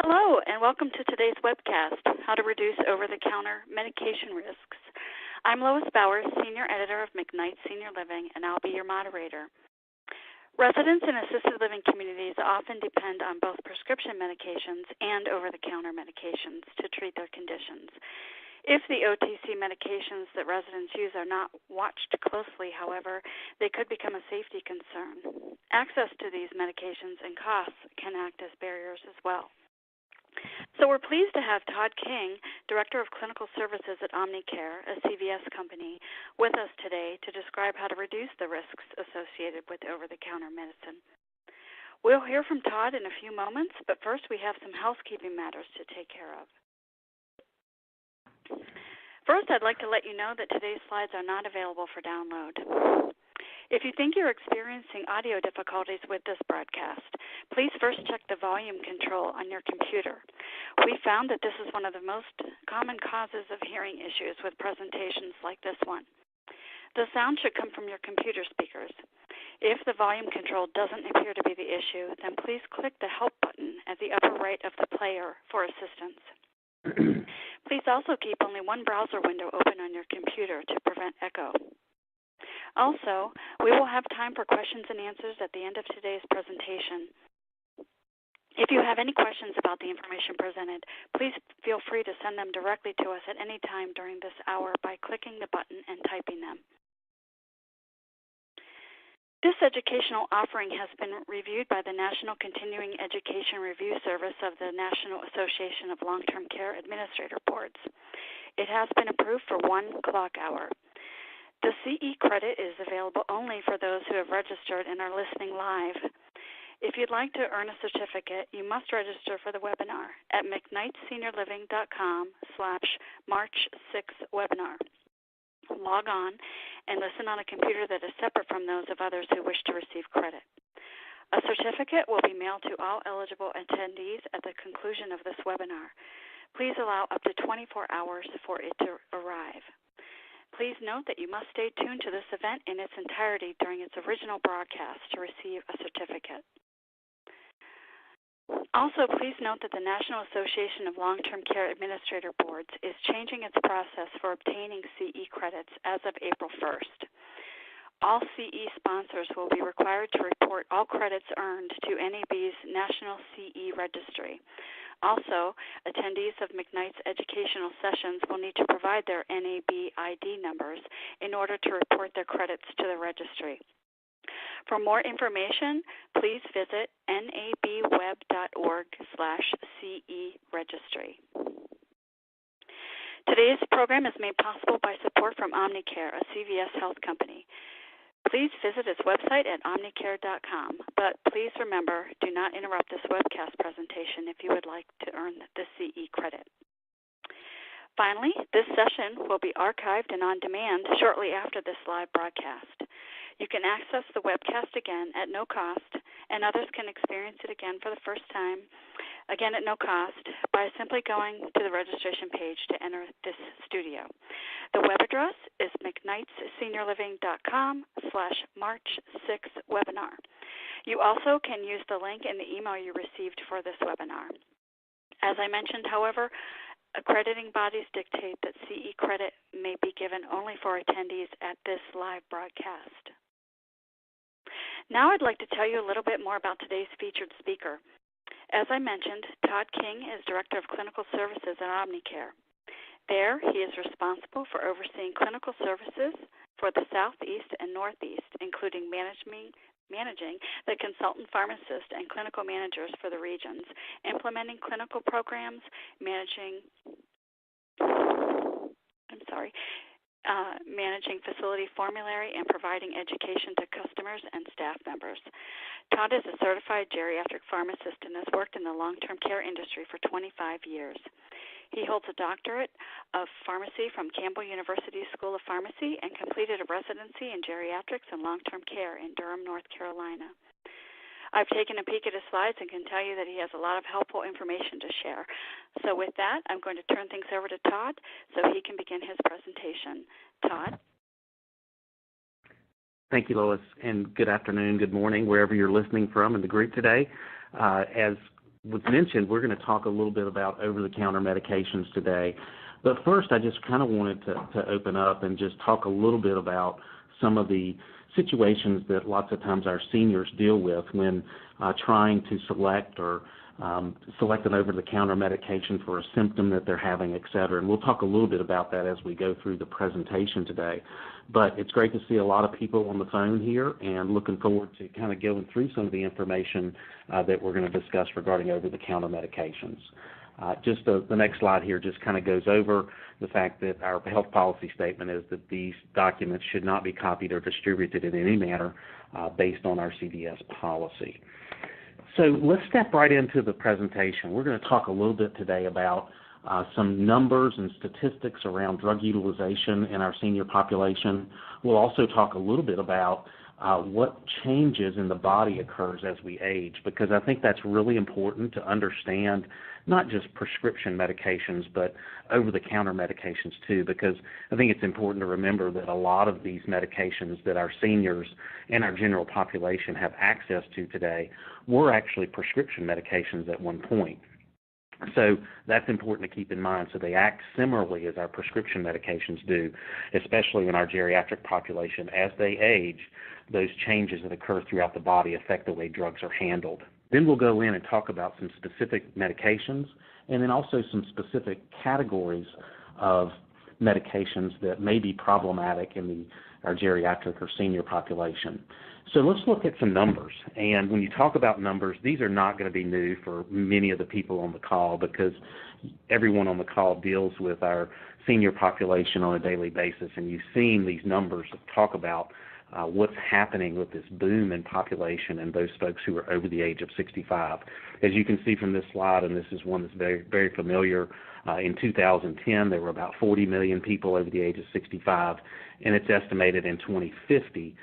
Hello, and welcome to today's webcast, How to Reduce Over-the-Counter Medication Risks. I'm Lois Bowers, Senior Editor of McKnight Senior Living, and I'll be your moderator. Residents in assisted living communities often depend on both prescription medications and over-the-counter medications to treat their conditions. If the OTC medications that residents use are not watched closely, however, they could become a safety concern. Access to these medications and costs can act as barriers as well. So we're pleased to have Todd King, Director of Clinical Services at Omnicare, a CVS company, with us today to describe how to reduce the risks associated with over-the-counter medicine. We'll hear from Todd in a few moments, but first we have some housekeeping matters to take care of. First, I'd like to let you know that today's slides are not available for download. If you think you're experiencing audio difficulties with this broadcast, please first check the volume control on your computer. We found that this is one of the most common causes of hearing issues with presentations like this one. The sound should come from your computer speakers. If the volume control doesn't appear to be the issue, then please click the Help button at the upper right of the player for assistance. Please also keep only one browser window open on your computer to prevent echo. Also, we will have time for questions and answers at the end of today's presentation. If you have any questions about the information presented, please feel free to send them directly to us at any time during this hour by clicking the button and typing them. This educational offering has been reviewed by the National Continuing Education Review Service of the National Association of Long-Term Care Administrator Boards. It has been approved for 1 clock hour. The CE credit is available only for those who have registered and are listening live. If you'd like to earn a certificate, you must register for the webinar at mcknightseniorliving.com/March6webinar. Log on and listen on a computer that is separate from those of others who wish to receive credit. A certificate will be mailed to all eligible attendees at the conclusion of this webinar. Please allow up to 24 hours for it to arrive. Please note that you must stay tuned to this event in its entirety during its original broadcast to receive a certificate. Also, please note that the National Association of Long-Term Care Administrator Boards is changing its process for obtaining CE credits as of April 1st. All CE sponsors will be required to report all credits earned to NAB's National CE Registry. Also, attendees of McKnight's educational sessions will need to provide their NAB ID numbers in order to report their credits to the registry. For more information, please visit nabweb.org/CE registry. Today's program is made possible by support from Omnicare, a CVS health company. Please visit its website at omnicare.com, but please remember, do not interrupt this webcast presentation if you would like to earn the CE credit. Finally, this session will be archived and on demand shortly after this live broadcast. You can access the webcast again at no cost, and others can experience it again for the first time, again at no cost, by simply going to the registration page to enter this studio. The web address is mcknightseniorliving.com/March6webinar. You also can use the link in the email you received for this webinar. As I mentioned, however, accrediting bodies dictate that CE credit may be given only for attendees at this live broadcast. Now I'd like to tell you a little bit more about today's featured speaker. As I mentioned, Todd King is Director of Clinical Services at Omnicare. There, he is responsible for overseeing clinical services for the Southeast and Northeast, including managing the consultant pharmacist and clinical managers for the regions, implementing clinical programs, managing facility formulary, and providing education to customers and staff members. Todd is a certified geriatric pharmacist and has worked in the long-term care industry for 25 years. He holds a doctorate of pharmacy from Campbell University School of Pharmacy and completed a residency in geriatrics and long-term care in Durham, North Carolina. I've taken a peek at his slides and can tell you that he has a lot of helpful information to share. So with that, I'm going to turn things over to Todd so he can begin his presentation. Todd? Thank you, Lois, and good afternoon, good morning, wherever you're listening from in the group today. As was mentioned, we're going to talk a little bit about over-the-counter medications today. But first, I just kind of wanted to open up and just talk a little bit about some of the situations that lots of times our seniors deal with when trying to select an over-the-counter medication for a symptom that they're having, et cetera. And we'll talk a little bit about that as we go through the presentation today. But it's great to see a lot of people on the phone here, and looking forward to kind of going through some of the information that we're going to discuss regarding over-the-counter medications. Just the next slide here just kind of goes over the fact that our health policy statement is that these documents should not be copied or distributed in any manner based on our CVS policy. So let's step right into the presentation. We're going to talk a little bit today about some numbers and statistics around drug utilization in our senior population. We'll also talk a little bit about what changes in the body occurs as we age, because I think that's really important to understand not just prescription medications, but over-the-counter medications too, because I think it's important to remember that a lot of these medications that our seniors and our general population have access to today were actually prescription medications at one point. So that's important to keep in mind. So they act similarly as our prescription medications do, especially in our geriatric population. As they age, those changes that occur throughout the body affect the way drugs are handled. Then we'll go in and talk about some specific medications and then also some specific categories of medications that may be problematic in our geriatric or senior population. So let's look at some numbers. And when you talk about numbers, these are not going to be new for many of the people on the call, because everyone on the call deals with our senior population on a daily basis, and you've seen these numbers that talk about what's happening with this boom in population and those folks who are over the age of 65. As you can see from this slide, and this is one that's very, very familiar, in 2010 there were about 40 million people over the age of 65, and it's estimated in 2050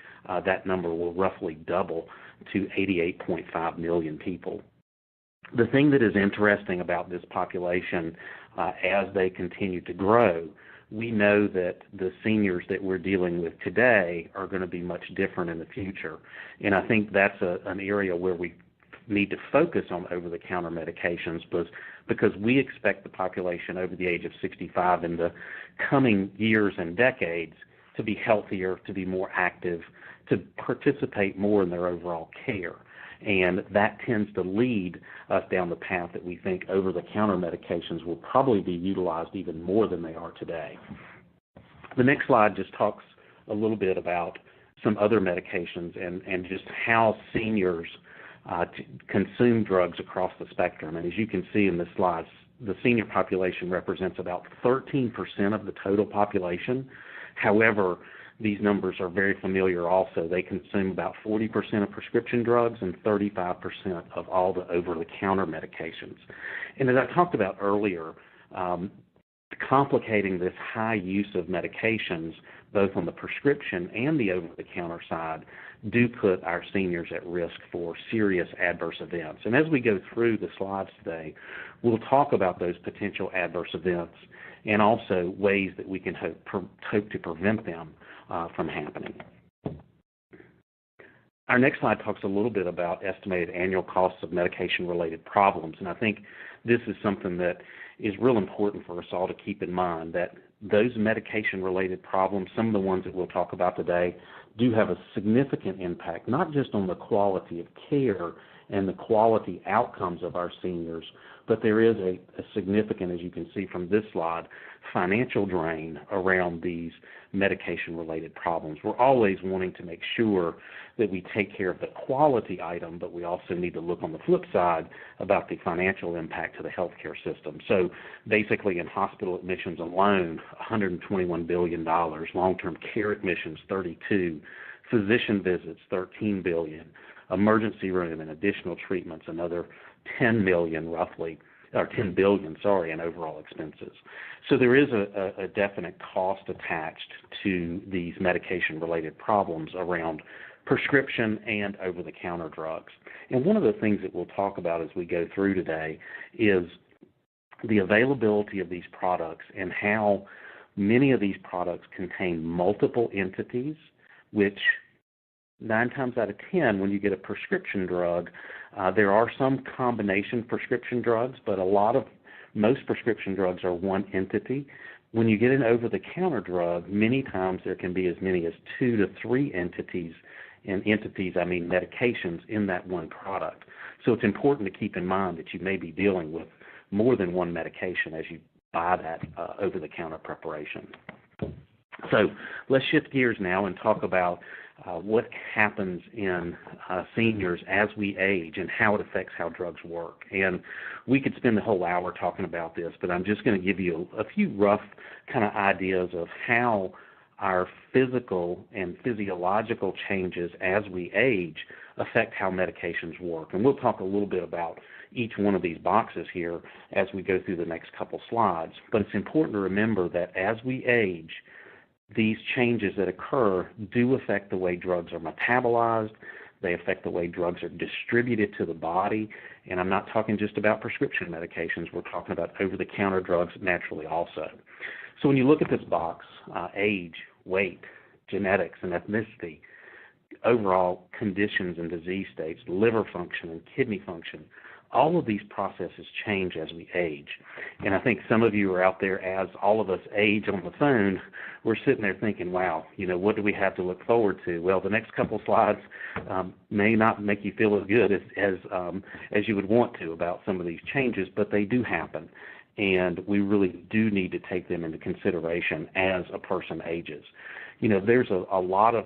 that number will roughly double to 88.5 million people. The thing that is interesting about this population, as they continue to grow, we know that the seniors that we're dealing with today are going to be much different in the future. And I think that's an area where we need to focus on over-the-counter medications, because we expect the population over the age of 65 in the coming years and decades to be healthier, to be more active, to participate more in their overall care. And that tends to lead us down the path that we think over-the-counter medications will probably be utilized even more than they are today. The next slide just talks a little bit about some other medications and just how seniors consume drugs across the spectrum. And as you can see in this slide, the senior population represents about 13% of the total population. However, these numbers are very familiar also. They consume about 40% of prescription drugs and 35% of all the over-the-counter medications. And as I talked about earlier, complicating this high use of medications, both on the prescription and the over-the-counter side, do put our seniors at risk for serious adverse events. And as we go through the slides today, we'll talk about those potential adverse events and also ways that we can hope to prevent them from happening. Our next slide talks a little bit about estimated annual costs of medication-related problems, and I think this is something that is real important for us all to keep in mind, that those medication-related problems, some of the ones that we'll talk about today, do have a significant impact, not just on the quality of care and the quality outcomes of our seniors, but there is a significant, as you can see from this slide, financial drain around these medication-related problems. We're always wanting to make sure that we take care of the quality item, but we also need to look on the flip side about the financial impact to the healthcare system. So basically in hospital admissions alone, $121 billion, long-term care admissions, $32, physician visits, $13 billion, emergency room and additional treatments, another $10 billion roughly, in overall expenses. So there is a definite cost attached to these medication-related problems around prescription and over-the-counter drugs. And one of the things that we'll talk about as we go through today is the availability of these products and how many of these products contain multiple entities, which 9 times out of 10, when you get a prescription drug, there are some combination prescription drugs, but most prescription drugs are one entity. When you get an over-the-counter drug, many times there can be as many as 2 to 3 entities, and entities, I mean medications, in that one product. So it's important to keep in mind that you may be dealing with more than one medication as you buy that over-the-counter preparation. So let's shift gears now and talk about what happens in seniors as we age and how it affects how drugs work. And we could spend the whole hour talking about this, but I'm just going to give you a few rough kind of ideas of how our physical and physiological changes as we age affect how medications work. And we'll talk a little bit about each one of these boxes here as we go through the next couple slides. But it's important to remember that as we age, these changes that occur do affect the way drugs are metabolized. They affect the way drugs are distributed to the body. And I'm not talking just about prescription medications. We're talking about over-the-counter drugs naturally also. So when you look at this box, age, weight, genetics, and ethnicity, overall conditions and disease states, liver function and kidney function, all of these processes change as we age. And I think some of you are out there, as all of us age on the phone, we're sitting there thinking, wow, what do we have to look forward to? Well, the next couple slides may not make you feel as good as you would want to about some of these changes, but they do happen. And we really do need to take them into consideration as a person ages. There's a lot of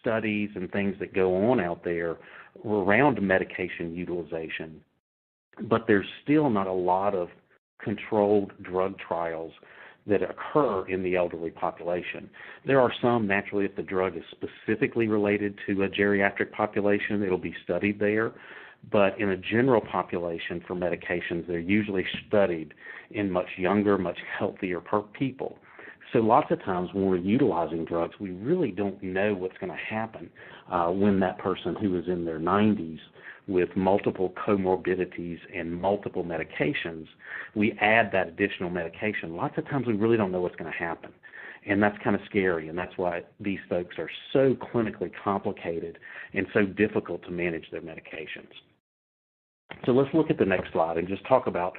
studies and things that go on out there around medication utilization, but there's still not a lot of controlled drug trials that occur in the elderly population. There are some, naturally, if the drug is specifically related to a geriatric population, it'll be studied there. But in a general population for medications, they're usually studied in much younger, much healthier people. So lots of times when we're utilizing drugs, we really don't know what's going to happen when that person who is in their 90s with multiple comorbidities and multiple medications, we add that additional medication. Lots of times we really don't know what's going to happen. And that's kind of scary, and that's why these folks are so clinically complicated and so difficult to manage their medications. So let's look at the next slide and just talk about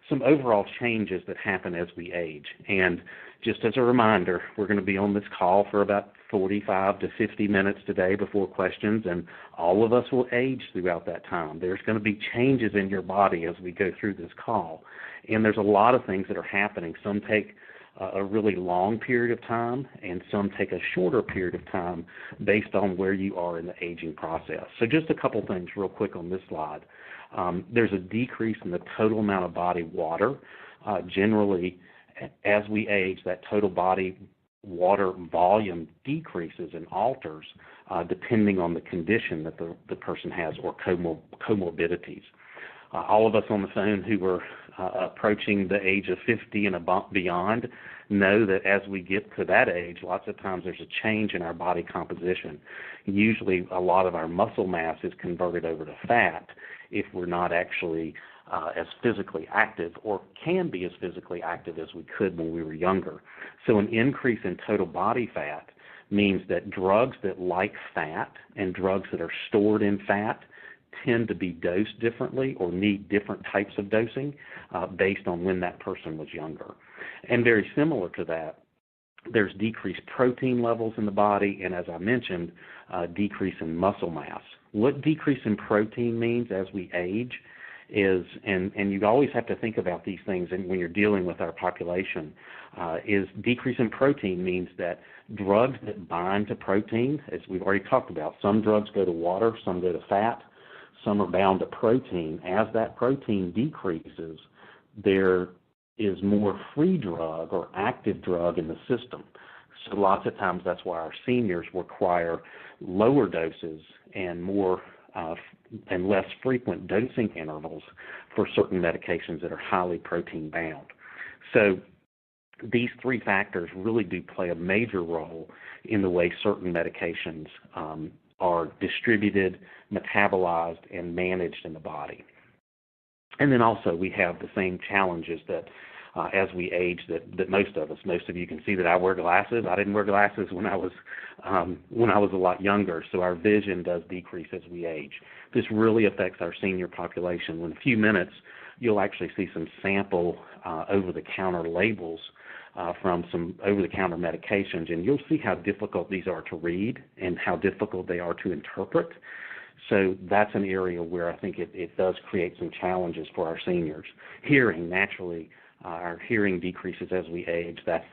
some overall changes that happen as we age. And just as a reminder, we're going to be on this call for about 45 to 50 minutes today before questions, and all of us will age throughout that time. There's going to be changes in your body as we go through this call, and there's a lot of things that are happening. Some take a really long period of time, and some take a shorter period of time based on where you are in the aging process. So just a couple things real quick on this slide. There's a decrease in the total amount of body water. Generally, as we age, that total body water volume decreases and alters depending on the condition that the person has or comorbidities. All of us on the phone who are approaching the age of 50 and beyond know that as we get to that age, lots of times there's a change in our body composition. Usually a lot of our muscle mass is converted over to fat if we're not actually as physically active or can be as physically active as we could when we were younger. So an increase in total body fat means that drugs that like fat and drugs that are stored in fat tend to be dosed differently or need different types of dosing based on when that person was younger. And very similar to that, there's decreased protein levels in the body, and as I mentioned, decrease in muscle mass. What decrease in protein means as we age is, and you always have to think about these things when you're dealing with our population, is decrease in protein means that drugs that bind to protein, as we've already talked about, some drugs go to water, some go to fat, some are bound to protein. As that protein decreases, there is more free drug or active drug in the system. So lots of times that's why our seniors require lower doses and more and less frequent dosing intervals for certain medications that are highly protein bound. So these three factors really do play a major role in the way certain medications are distributed, metabolized, and managed in the body. And then also we have the same challenges that as we age that most of you can see that I wear glasses. I didn't wear glasses when I was a lot younger, so our vision does decrease as we age. This really affects our senior population. In a few minutes, you'll actually see some sample over-the-counter labels from some over-the-counter medications, and you'll see how difficult these are to read and how difficult they are to interpret. So that's an area where I think it does create some challenges for our seniors. Hearing, naturally, our hearing decreases as we age. That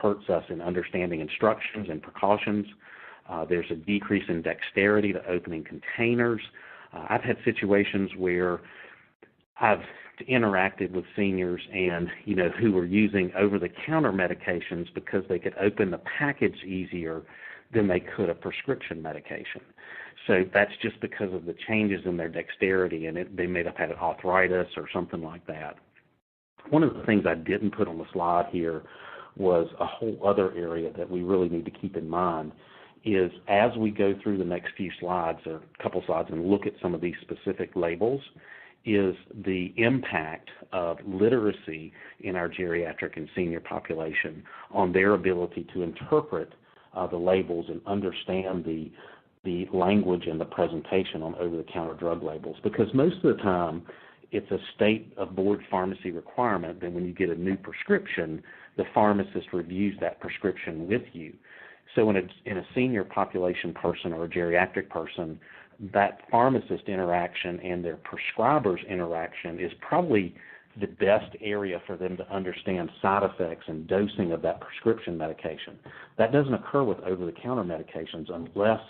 hurts us in understanding instructions and precautions. There's a decrease in dexterity to opening containers. I've had situations where I've interacted with seniors and, who were using over-the-counter medications because they could open the package easier than they could a prescription medication. So that's just because of the changes in their dexterity, and they may have had arthritis or something like that. One of the things I didn't put on the slide here was a whole other area that we really need to keep in mind is as we go through the next few slides, or a couple slides, and look at some of these specific labels, is the impact of literacy in our geriatric and senior population on their ability to interpret the labels and understand the language and the presentation on over-the-counter drug labels. Because most of the time, it's a state of board pharmacy requirement that when you get a new prescription, the pharmacist reviews that prescription with you. So in a senior population person or a geriatric person, that pharmacist interaction and their prescriber's interaction is probably the best area for them to understand side effects and dosing of that prescription medication. That doesn't occur with over-the-counter medications unless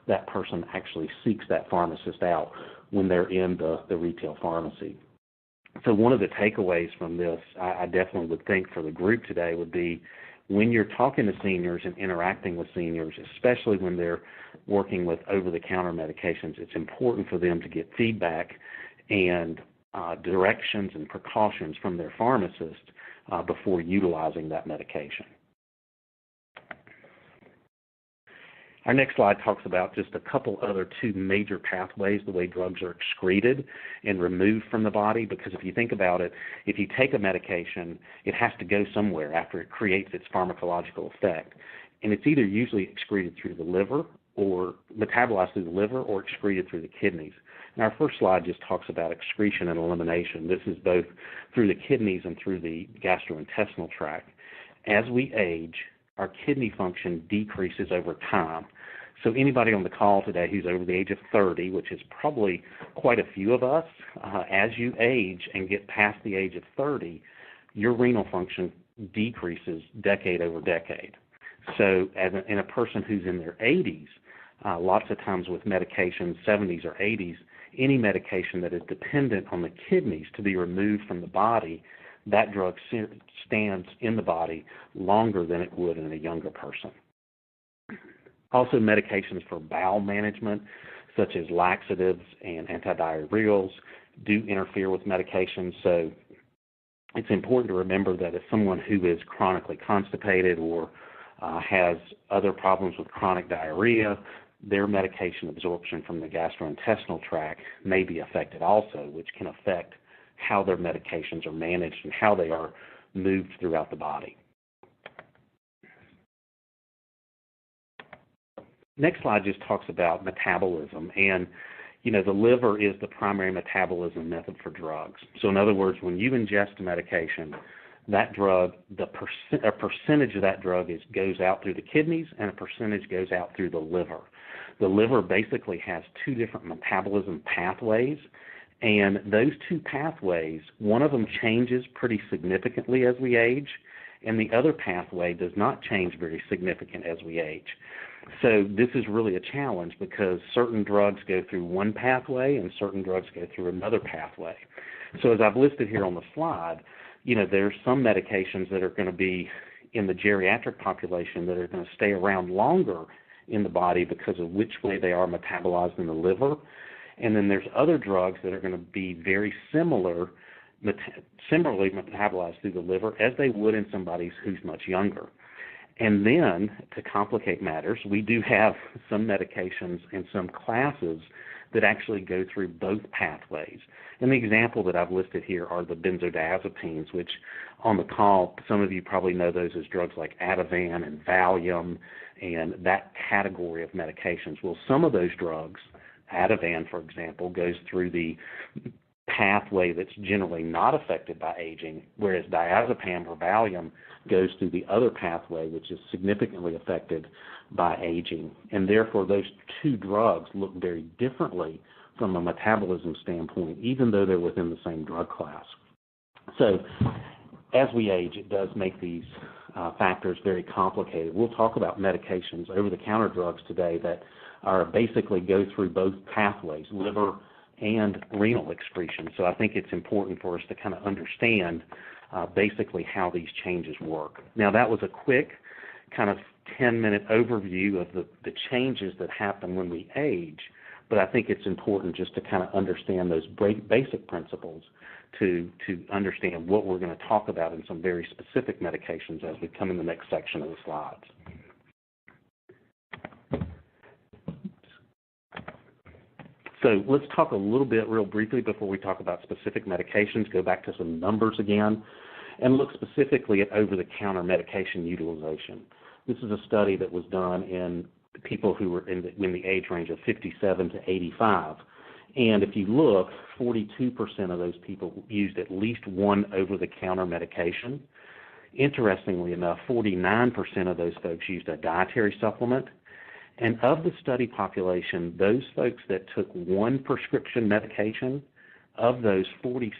that person actually seeks that pharmacist out when they're in the retail pharmacy. So one of the takeaways from this, I definitely would think for the group today would be when you're talking to seniors and interacting with seniors, especially when they're working with over-the-counter medications, it's important for them to get feedback and directions and precautions from their pharmacist before utilizing that medication. Our next slide talks about just a couple other two major pathways, the way drugs are excreted and removed from the body, because if you think about it, if you take a medication, it has to go somewhere after it creates its pharmacological effect. And it's either usually excreted through the liver or metabolized through the liver or excreted through the kidneys. And our first slide just talks about excretion and elimination. This is both through the kidneys and through the gastrointestinal tract. As we age, our kidney function decreases over time. So anybody on the call today who's over the age of 30, which is probably quite a few of us, as you age and get past the age of 30, your renal function decreases decade over decade. So in a person who's in their 80s, lots of times with medications, 70s or 80s, any medication that is dependent on the kidneys to be removed from the body, that drug stands in the body longer than it would in a younger person. Also, medications for bowel management, such as laxatives and antidiarrheals, do interfere with medications. So it's important to remember that if someone who is chronically constipated or has other problems with chronic diarrhea, their medication absorption from the gastrointestinal tract may be affected also, which can affect how their medications are managed and how they are moved throughout the body. Next slide just talks about metabolism, and the liver is the primary metabolism method for drugs. So in other words, when you ingest a medication, that drug, a percentage of that drug goes out through the kidneys and a percentage goes out through the liver. The liver basically has two different metabolism pathways, and those two pathways, one of them changes pretty significantly as we age, and the other pathway does not change very significant as we age. So this is really a challenge because certain drugs go through one pathway and certain drugs go through another pathway. So as I've listed here on the slide, there's some medications that are going to be in the geriatric population that are going to stay around longer in the body because of which way they are metabolized in the liver. And then there's other drugs that are going to be very similarly metabolized through the liver as they would in somebody who's much younger. And then, to complicate matters, we do have some medications and some classes that actually go through both pathways. And the example that I've listed here are the benzodiazepines, which on the call, some of you probably know those as drugs like Ativan and Valium and that category of medications. Well, some of those drugs, Ativan, for example, goes through the pathway that's generally not affected by aging, whereas diazepam or Valium goes through the other pathway, which is significantly affected by aging. And therefore, those two drugs look very differently from a metabolism standpoint, even though they're within the same drug class. So as we age, it does make these factors very complicated. We'll talk about medications, over-the-counter drugs today that are basically go through both pathways, liver and renal excretion. So I think it's important for us to kind of understand basically how these changes work. Now, that was a quick kind of 10-minute overview of the changes that happen when we age, but I think it's important just to kind of understand those basic principles to understand what we're going to talk about in some very specific medications as we come in the next section of the slides. So let's talk a little bit real briefly before we talk about specific medications, go back to some numbers again, and look specifically at over-the-counter medication utilization. This is a study that was done in people who were in the age range of 57 to 85. And if you look, 42% of those people used at least one over-the-counter medication. Interestingly enough, 49% of those folks used a dietary supplement. And of the study population, those folks that took one prescription medication, of those, 46%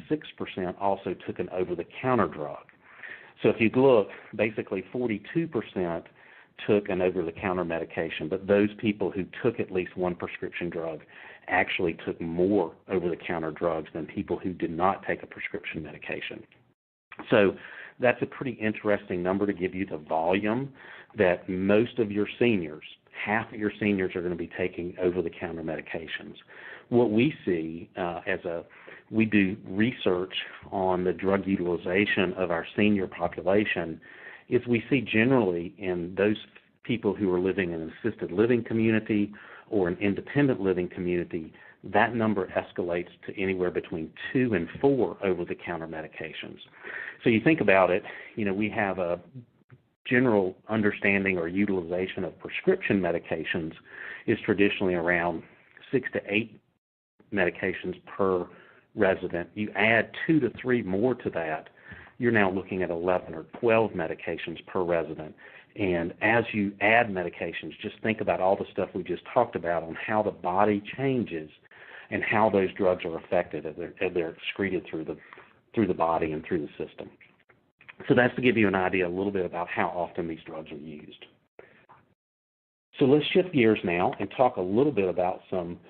also took an over-the-counter drug. So if you look, basically 42% took an over-the-counter medication, but those people who took at least one prescription drug actually took more over-the-counter drugs than people who did not take a prescription medication. So that's a pretty interesting number to give you the volume that most of your seniors, half of your seniors, are going to be taking over-the-counter medications. What we see we do research on the drug utilization of our senior population, is we see generally in those people who are living in an assisted living community or an independent living community, that number escalates to anywhere between 2 and 4 over-the-counter medications. So you think about it, we have a general understanding or utilization of prescription medications is traditionally around 6 to 8 medications per resident. You add 2 to 3 more to that, you're now looking at 11 or 12 medications per resident. And as you add medications, just think about all the stuff we just talked about on how the body changes and how those drugs are affected as they're excreted through the body and through the system. So that's to give you an idea a little bit about how often these drugs are used. So let's shift gears now and talk a little bit about some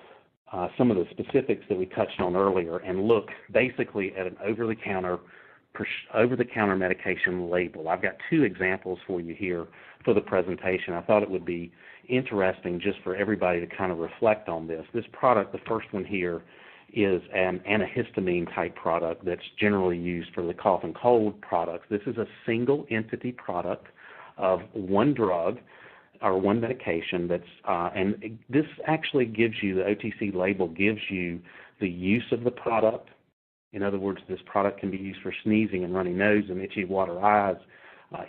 of the specifics that we touched on earlier and look basically at an over-the-counter medication label. I've got 2 examples for you here for the presentation. I thought it would be interesting just for everybody to kind of reflect on this. This product, the first one here, is an antihistamine type product that's generally used for the cough and cold products. This is a single entity product of one drug or one medication and this actually gives you, the OTC label gives you the use of the product. In other words, this product can be used for sneezing and runny nose and itchy water eyes,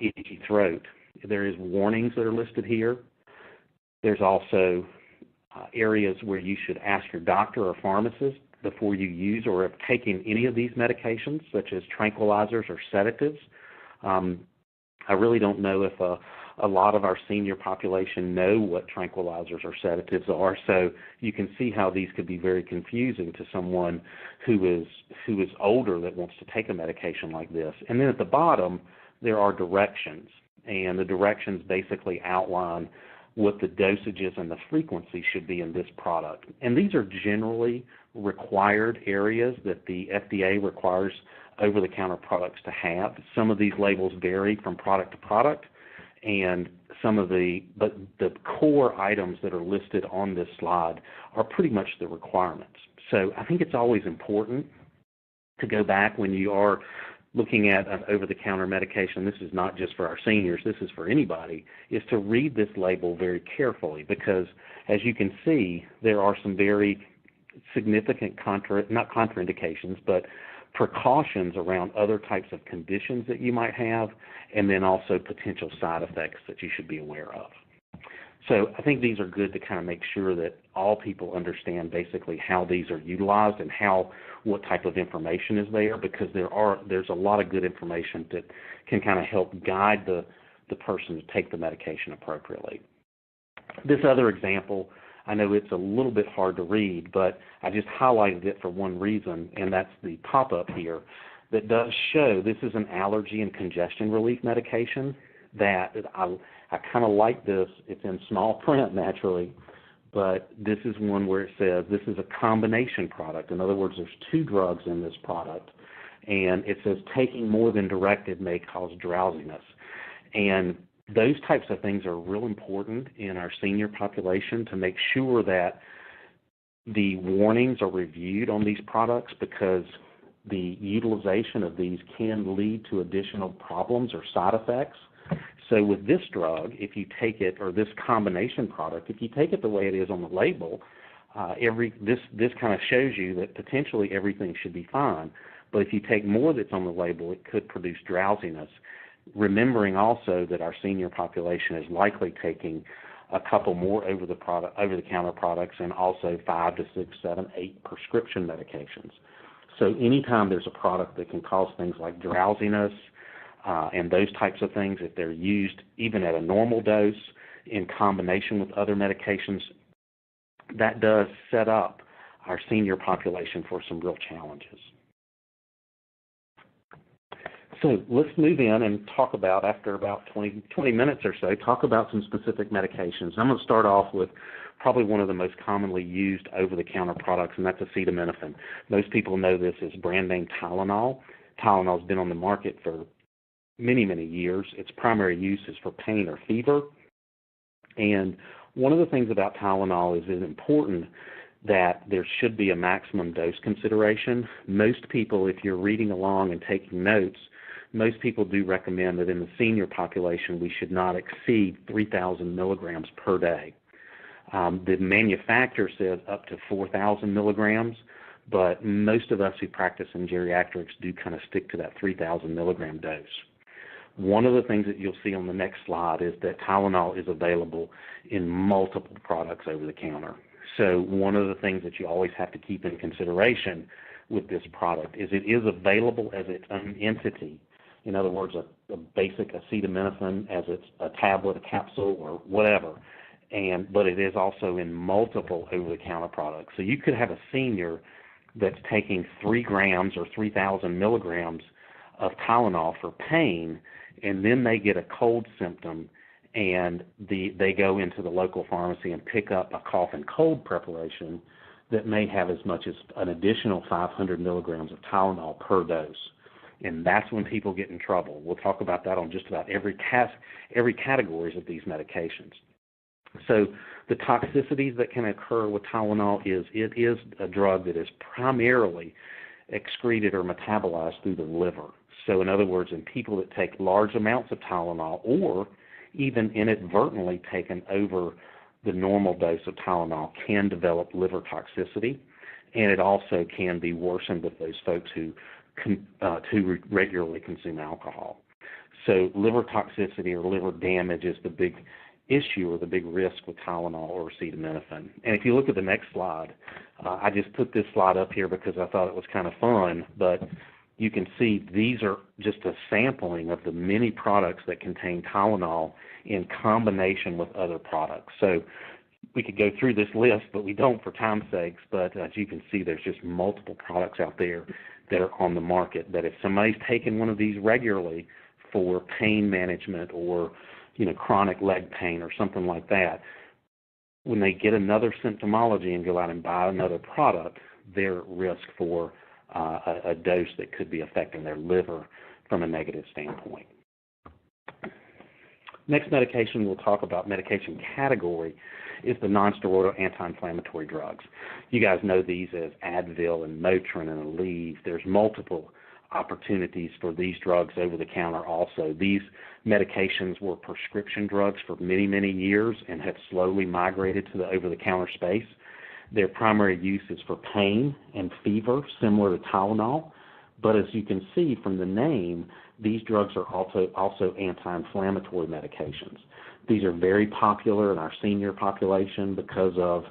itchy throat. There is warnings that are listed here. There's also areas where you should ask your doctor or pharmacist before you use or have taken any of these medications, such as tranquilizers or sedatives. I really don't know if a lot of our senior population know what tranquilizers or sedatives are, so you can see how these could be very confusing to someone who is older that wants to take a medication like this. And then at the bottom, there are directions, and the directions basically outline what the dosages and the frequency should be in this product. And these are generally required areas that the FDA requires over-the-counter products to have. Some of these labels vary from product to product, and but the core items that are listed on this slide are pretty much the requirements. So I think it's always important to go back when you are looking at an over-the-counter medication, this is not just for our seniors, this is for anybody, is to read this label very carefully because, as you can see, there are some very significant, not contraindications, but precautions around other types of conditions that you might have, and then also potential side effects that you should be aware of. So I think these are good to kind of make sure that all people understand basically how these are utilized and what type of information is there, because there's a lot of good information that can kind of help guide the person to take the medication appropriately. This other example, I know it's a little bit hard to read, but I just highlighted it for one reason, and that's the pop-up here that does show this is an allergy and congestion relief medication that I kind of like this. It's in small print naturally, but this is one where it says this is a combination product. In other words, there's 2 drugs in this product, and it says taking more than directed may cause drowsiness. And those types of things are real important in our senior population to make sure that the warnings are reviewed on these products, because the utilization of these can lead to additional problems or side effects. So with this drug, if you take it, or this combination product, if you take it the way it is on the label, this kind of shows you that potentially everything should be fine. But if you take more that's on the label, it could produce drowsiness. Remembering also that our senior population is likely taking a couple more over-the-counter products, and also 5 to 6, 7, 8 prescription medications. So anytime there's a product that can cause things like drowsiness and those types of things, if they're used even at a normal dose in combination with other medications, that does set up our senior population for some real challenges. So let's move in and talk about, after about 20 minutes or so, talk about some specific medications. I'm going to start off with probably one of the most commonly used over-the-counter products, and that's acetaminophen. Most people know this as brand name Tylenol. Tylenol has been on the market for many, many years. Its primary use is for pain or fever. And one of the things about Tylenol is it's important that there should be a maximum dose consideration. Most people, if you're reading along and taking notes, most people do recommend that in the senior population we should not exceed 3,000 milligrams per day. The manufacturer says up to 4,000 milligrams, but most of us who practice in geriatrics do kind of stick to that 3,000 milligram dose. One of the things that you'll see on the next slide is that Tylenol is available in multiple products over the counter. So one of the things that you always have to keep in consideration with this product is it is available as its own entity. In other words, a basic acetaminophen as it's a tablet, a capsule, or whatever. But it is also in multiple over-the-counter products. So you could have a senior that's taking 3 grams or 3,000 milligrams of Tylenol for pain, and then they get a cold symptom, and they go into the local pharmacy and pick up a cough and cold preparation that may have as much as an additional 500 milligrams of Tylenol per dose. And that's when people get in trouble. We'll talk about that on just about every categories of these medications. So the toxicities that can occur with Tylenol is it is a drug that is primarily excreted or metabolized through the liver. So in other words, in people that take large amounts of Tylenol, or even inadvertently taken over the normal dose of Tylenol, can develop liver toxicity, and it also can be worsened with those folks who regularly consume alcohol. So liver toxicity or liver damage is the big issue or the big risk with Tylenol or acetaminophen. And if you look at the next slide, I just put this slide up here because I thought it was kind of fun, but you can see these are just a sampling of the many products that contain Tylenol in combination with other products. So we could go through this list, but we don't for time's sakes. But as you can see, there's just multiple products out there that are on the market that if somebody's taking one of these regularly for pain management or, chronic leg pain or something like that, when they get another symptomology and go out and buy another product, they're at risk for a dose that could be affecting their liver from a negative standpoint. Next medication we'll talk about, medication category, is the non-steroidal anti-inflammatory drugs. You guys know these as Advil and Motrin and Aleve. There's multiple opportunities for these drugs over the counter also. These medications were prescription drugs for many, many years and have slowly migrated to the over-the-counter space. Their primary use is for pain and fever, similar to Tylenol. But as you can see from the name, these drugs are also anti-inflammatory medications. These are very popular in our senior population because of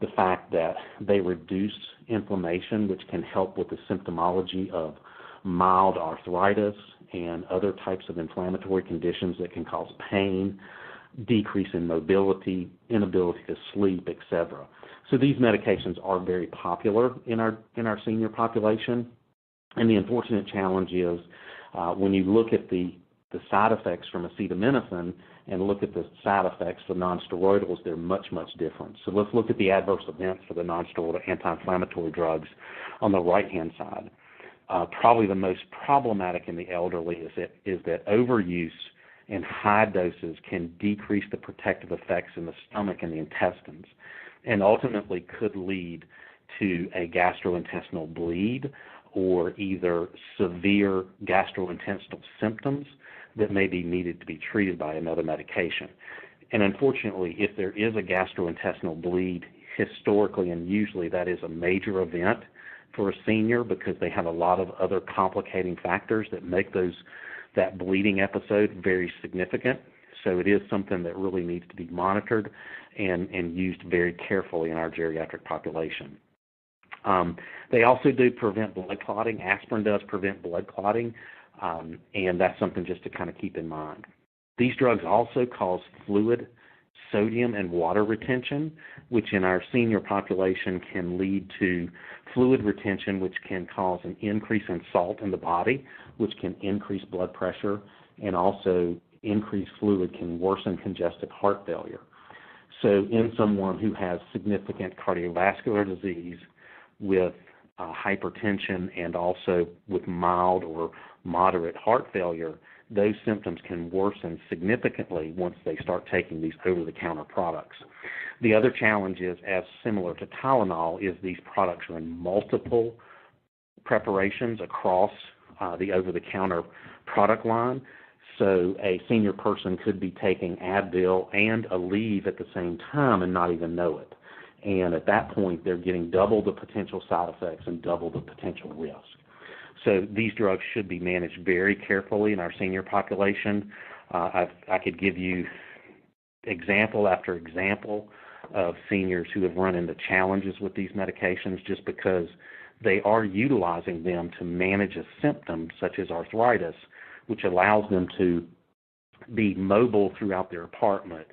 the fact that they reduce inflammation, which can help with the symptomology of mild arthritis and other types of inflammatory conditions that can cause pain, decrease in mobility, inability to sleep, etc. So these medications are very popular in our senior population. And the unfortunate challenge is when you look at the side effects from acetaminophen and look at the side effects for non-steroidals, they're much, much different. So let's look at the adverse events for the non-steroidal anti-inflammatory drugs on the right-hand side. Probably the most problematic in the elderly is that overuse in high doses can decrease the protective effects in the stomach and the intestines, and ultimately could lead to a gastrointestinal bleed or either severe gastrointestinal symptoms that may be needed to be treated by another medication. And unfortunately, if there is a gastrointestinal bleed, historically and usually that is a major event for a senior because they have a lot of other complicating factors that make that bleeding episode very significant. So it is something that really needs to be monitored and used very carefully in our geriatric population. They also do prevent blood clotting. Aspirin does prevent blood clotting, and that's something just to kind of keep in mind. These drugs also cause fluid, sodium, and water retention, which in our senior population can lead to fluid retention, which can cause an increase in salt in the body, which can increase blood pressure, and also increased fluid can worsen congestive heart failure. So in someone who has significant cardiovascular disease with hypertension and also with mild or moderate heart failure, those symptoms can worsen significantly once they start taking these over-the-counter products. The other challenge is, as similar to Tylenol, is these products are in multiple preparations across the over-the-counter product line. So a senior person could be taking Advil and Aleve at the same time and not even know it. And at that point, they're getting double the potential side effects and double the potential risk. So these drugs should be managed very carefully in our senior population. I could give you example after example of seniors who have run into challenges with these medications just because they are utilizing them to manage a symptom such as arthritis, which allows them to be mobile throughout their apartment,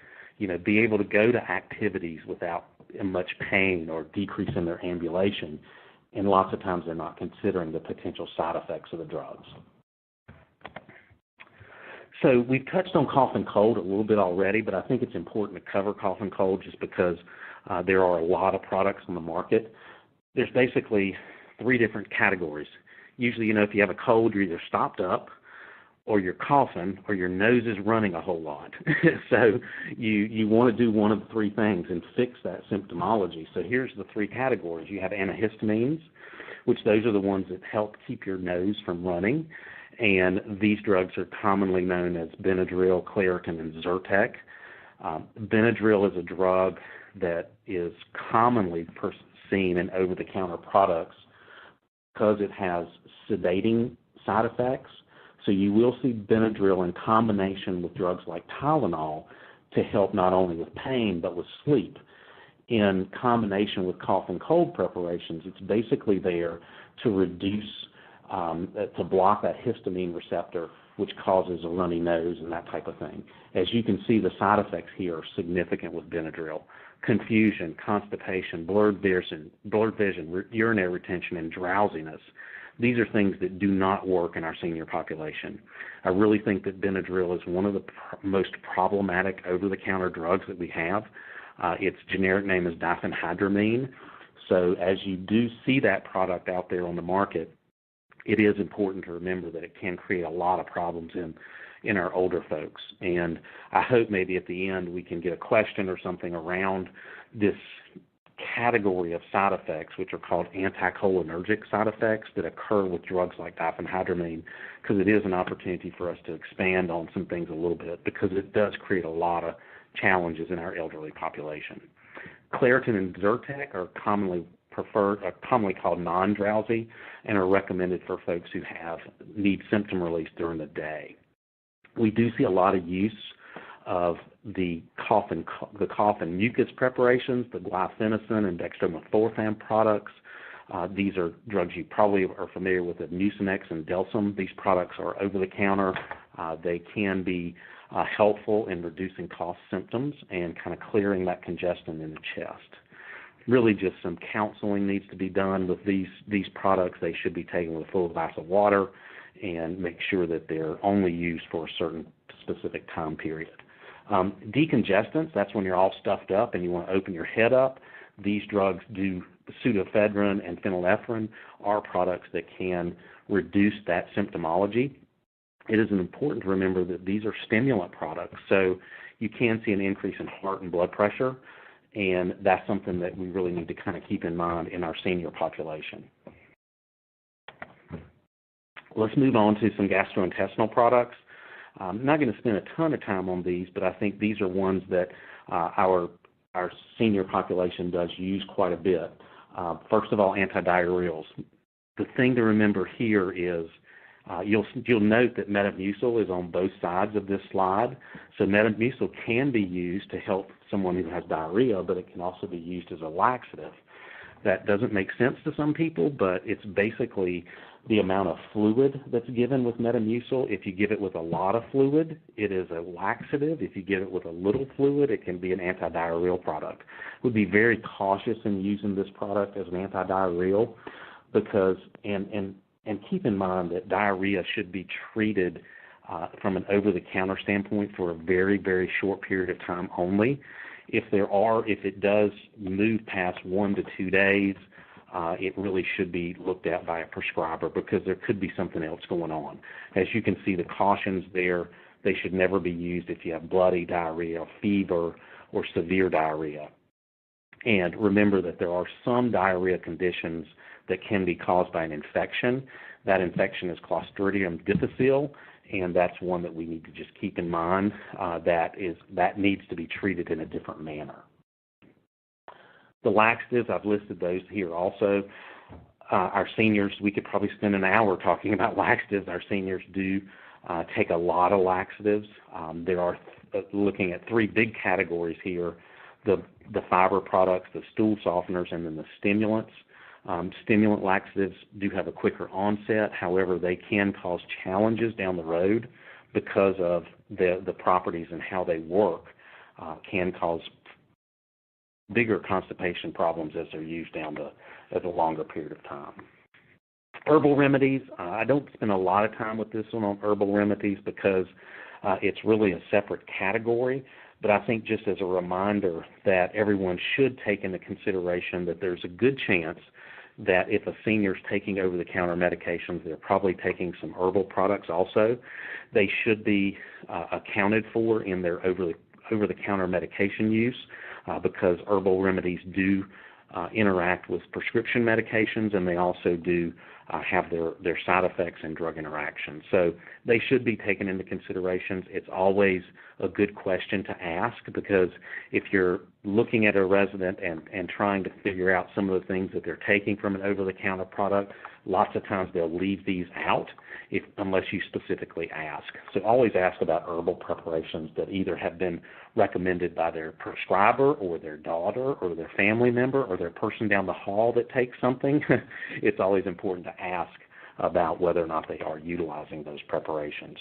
be able to go to activities without much pain or decrease in their ambulation. And lots of times they're not considering the potential side effects of the drugs. So we've touched on cough and cold a little bit already, but I think it's important to cover cough and cold just because there are a lot of products on the market. There's basically 3 different categories. Usually, if you have a cold, you're either stopped up, or you're coughing, or your nose is running a whole lot. So you want to do one of the 3 things and fix that symptomology. So here's the 3 categories. You have antihistamines, which those are the ones that help keep your nose from running. And these drugs are commonly known as Benadryl, Claritin, and Zyrtec. Benadryl is a drug that is commonly seen in over-the-counter products because it has sedating side effects. So you will see Benadryl in combination with drugs like Tylenol to help not only with pain but with sleep. In combination with cough and cold preparations, it's basically there to reduce, to block that histamine receptor, which causes a runny nose and that type of thing. As you can see, the side effects here are significant with Benadryl. Confusion, constipation, blurred vision, urinary retention, and drowsiness. These are things that do not work in our senior population. I really think that Benadryl is one of the most problematic over-the-counter drugs that we have. Its generic name is diphenhydramine. So as you do see that product out there on the market, it is important to remember that it can create a lot of problems in our older folks. And I hope maybe at the end we can get a question or something around this category of side effects, which are called anticholinergic side effects that occur with drugs like diphenhydramine, because it is an opportunity for us to expand on some things a little bit, because it does create a lot of challenges in our elderly population. Claritin and Zyrtec are commonly called non-drowsy and are recommended for folks who need symptom relief during the day. We do see a lot of use of the cough and mucus preparations, the glyphenicin and dextromethorphan products. These are drugs you probably are familiar with, Mucinex and Delsum. These products are over-the-counter. They can be helpful in reducing cough symptoms and kind of clearing that congestion in the chest. Really just some counseling needs to be done with these products. They should be taken with a full glass of water and make sure that they're only used for a certain specific time period. Decongestants, that's when you're all stuffed up and you want to open your head up. These drugs pseudoephedrine and phenylephrine are products that can reduce that symptomology. It is important to remember that these are stimulant products, so you can see an increase in heart and blood pressure, and that's something that we really need to kind of keep in mind in our senior population. Let's move on to some gastrointestinal products. I'm not going to spend a ton of time on these, but I think these are ones that our senior population does use quite a bit. First of all, antidiarrheals. The thing to remember here is you'll note that Metamucil is on both sides of this slide. So Metamucil can be used to help someone who has diarrhea, but it can also be used as a laxative. That doesn't make sense to some people, but it's basically the amount of fluid that's given with Metamucil. If you give it with a lot of fluid, it is a laxative. If you give it with a little fluid, it can be an antidiarrheal product. We'd be very cautious in using this product as an antidiarrheal because, and keep in mind that diarrhea should be treated from an over-the-counter standpoint for a very, very short period of time only. If it does move past 1 to 2 days, it really should be looked at by a prescriber because there could be something else going on. As you can see, the cautions there, they should never be used if you have bloody diarrhea, fever, or severe diarrhea. And remember that there are some diarrhea conditions that can be caused by an infection. That infection is Clostridium difficile, and that's one that we need to just keep in mind that needs to be treated in a different manner. The laxatives, I've listed those here also. Our seniors, we could probably spend an hour talking about laxatives. Our seniors do take a lot of laxatives. There are, looking at 3 big categories here, the fiber products, the stool softeners, and then the stimulants. Stimulant laxatives do have a quicker onset. However, they can cause challenges down the road because of the properties and how they work can cause bigger constipation problems as they're used down as a longer period of time. Herbal remedies, I don't spend a lot of time with this one on herbal remedies because it's really a separate category, but I think just as a reminder that everyone should take into consideration that there's a good chance that if a senior's taking over-the-counter medications, they're probably taking some herbal products also. They should be accounted for in their over-the-counter medication use because herbal remedies do interact with prescription medications, and they also do have their side effects and drug interactions. So they should be taken into consideration. It's always a good question to ask because if you're looking at a resident and trying to figure out some of the things that they're taking from an over-the-counter product, lots of times they'll leave these out unless you specifically ask. So always ask about herbal preparations that either have been recommended by their prescriber or their daughter or their family member or their person down the hall that takes something. It's always important to ask about whether or not they are utilizing those preparations.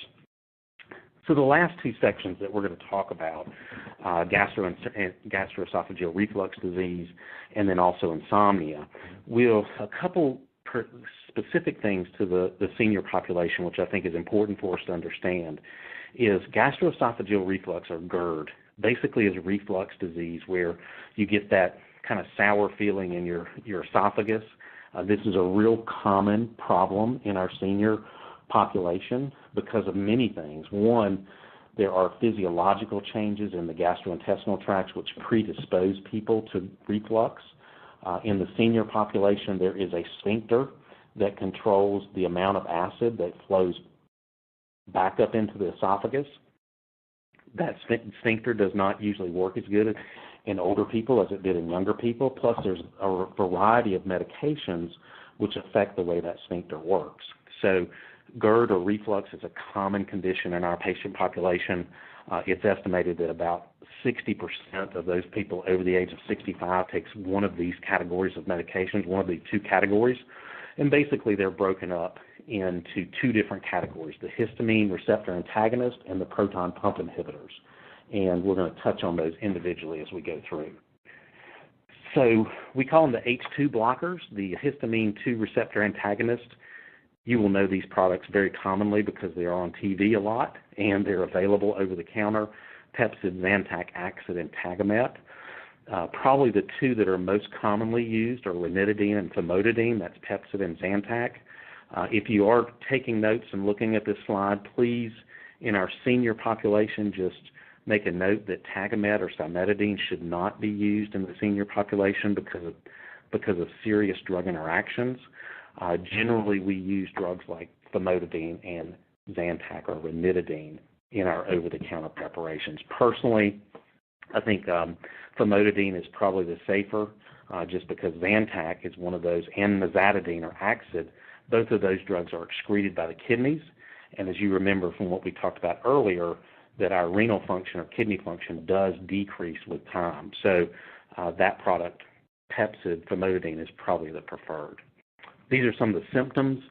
So the last 2 sections that we're going to talk about, gastroesophageal reflux disease and then also insomnia, a couple specific things to the senior population, which I think is important for us to understand, is gastroesophageal reflux, or GERD, basically is a reflux disease where you get that kind of sour feeling in your esophagus. This is a real common problem in our senior population because of many things. One, there are physiological changes in the gastrointestinal tracts which predispose people to reflux. In the senior population, there is a sphincter that controls the amount of acid that flows back up into the esophagus. That sphincter does not usually work as good in older people as it did in younger people. Plus, there's a variety of medications which affect the way that sphincter works. So GERD or reflux is a common condition in our patient population. It's estimated that about 60% of those people over the age of 65 takes one of these categories of medications, one of these two categories. And basically, they're broken up into two different categories, the histamine receptor antagonist and the proton pump inhibitors. And we're going to touch on those individually as we go through. So we call them the H2 blockers, the histamine 2 receptor antagonist. You will know these products very commonly because they're on TV a lot, and they're available over the counter, Pepcid, Zantac, Axid, and Tagamet. Probably the two that are most commonly used are ranitidine and famotidine. That's Pepcid and Zantac. If you are taking notes and looking at this slide, please, in our senior population, just make a note that Tagamet or cimetidine should not be used in the senior population because of serious drug interactions. Generally, we use drugs like famotidine and Zantac or ranitidine in our over-the-counter preparations. Personally, I think famotidine is probably the safer, just because Zantac is one of those, and nizatidine or Axid. Both of those drugs are excreted by the kidneys, and as you remember from what we talked about earlier, that our renal function or kidney function does decrease with time. So that product, Pepcid, famotidine, is probably the preferred. These are some of the symptoms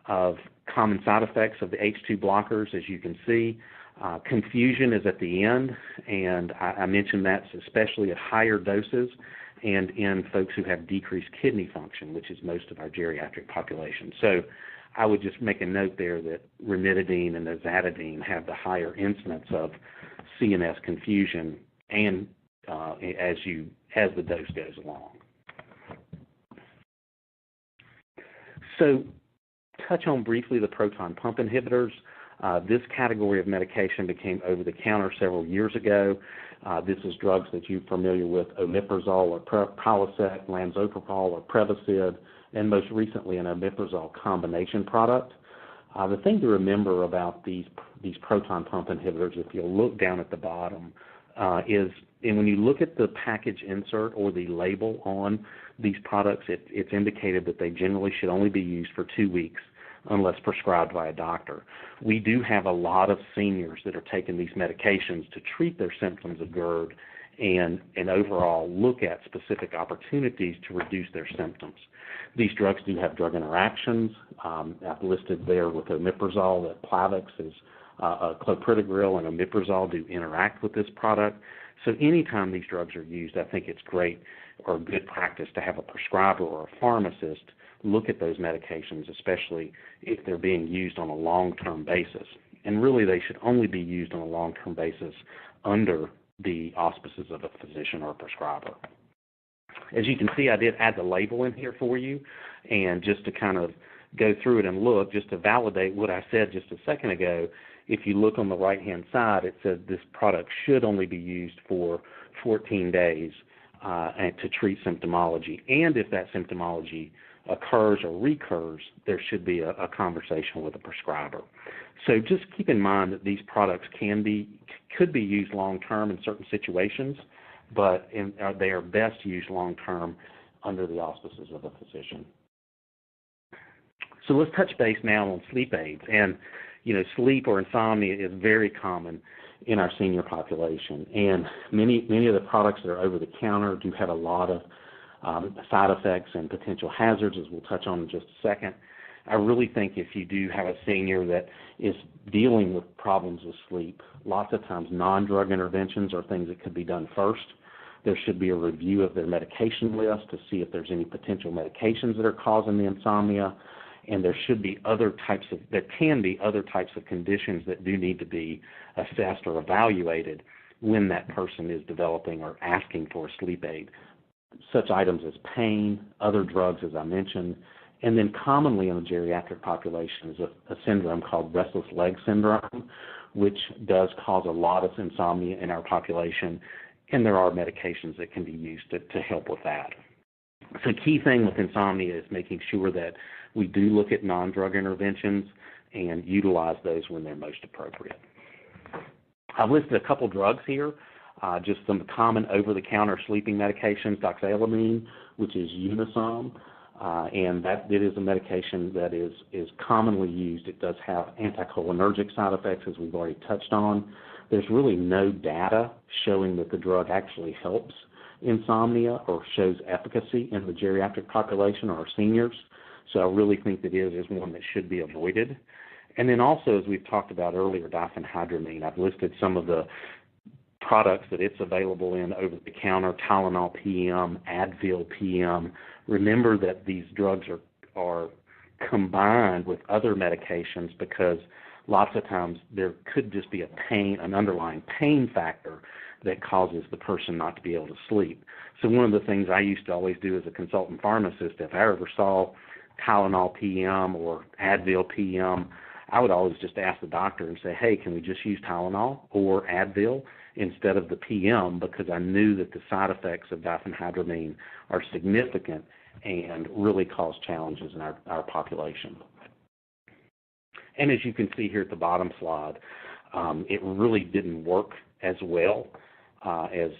of common side effects of the H2 blockers. As you can see, confusion is at the end, and I mentioned that's especially at higher doses and in folks who have decreased kidney function, which is most of our geriatric population. So I would just make a note there that ranitidine and nizatidine have the higher incidence of CNS confusion and as the dose goes along. So touch on briefly the proton pump inhibitors. This category of medication became over-the-counter several years ago. This is drugs that you're familiar with, Omeprazole or Prilosec, Lansoprazole or Prevacid, and most recently an Omeprazole combination product. The thing to remember about these proton pump inhibitors, if you'll look down at the bottom, is and when you look at the package insert or the label on these products, it's indicated that they generally should only be used for 2 weeks unless prescribed by a doctor. We do have a lot of seniors that are taking these medications to treat their symptoms of GERD and overall look at specific opportunities to reduce their symptoms. These drugs do have drug interactions. I've listed there with Omeprazole that Plavix is clopidogrel and Omeprazole do interact with this product. So anytime these drugs are used, I think it's great or good practice to have a prescriber or a pharmacist look at those medications, especially if they're being used on a long-term basis. And really, they should only be used on a long-term basis under the auspices of a physician or a prescriber. As you can see, I did add the label in here for you, and just to kind of go through it and look, just to validate what I said just a second ago, if you look on the right-hand side, it says this product should only be used for 14 days and to treat symptomology. And if that symptomology occurs or recurs, there should be a conversation with a prescriber. So just keep in mind that these products could be used long-term in certain situations, but they are best used long-term under the auspices of a physician. So let's touch base now on sleep aids. And, sleep or insomnia is very common in our senior population. And many of the products that are over-the-counter do have a lot of side effects and potential hazards, as we'll touch on in just a second. I really think if you do have a senior that is dealing with problems with sleep, lots of times non-drug interventions are things that could be done first. There should be a review of their medication list to see if there's any potential medications that are causing the insomnia, and there can be other types of conditions that do need to be assessed or evaluated when that person is developing or asking for a sleep aid. Such items as pain, other drugs, as I mentioned, and then commonly in the geriatric population is a syndrome called restless leg syndrome, which does cause a lot of insomnia in our population, and there are medications that can be used to help with that. So key thing with insomnia is making sure that we do look at non-drug interventions and utilize those when they're most appropriate. I've listed a couple drugs here, just some common over-the-counter sleeping medications, doxylamine, which is Unisom, and that it is a medication that is commonly used. It does have anticholinergic side effects, as we've already touched on. There's really no data showing that the drug actually helps insomnia or shows efficacy in the geriatric population or our seniors. So I really think that it is one that should be avoided. And then also, as we've talked about earlier, diphenhydramine. I've listed some of the products that it's available in over the counter, Tylenol PM, Advil PM. Remember that these drugs are combined with other medications because lots of times there could just be an underlying pain factor that causes the person not to be able to sleep. So one of the things I used to always do as a consultant pharmacist, if I ever saw Tylenol PM or Advil PM, I would always just ask the doctor and say, hey, can we just use Tylenol or Advil instead of the PM, because I knew that the side effects of diphenhydramine are significant and really cause challenges in our population. And as you can see here at the bottom slide, it really didn't work as well as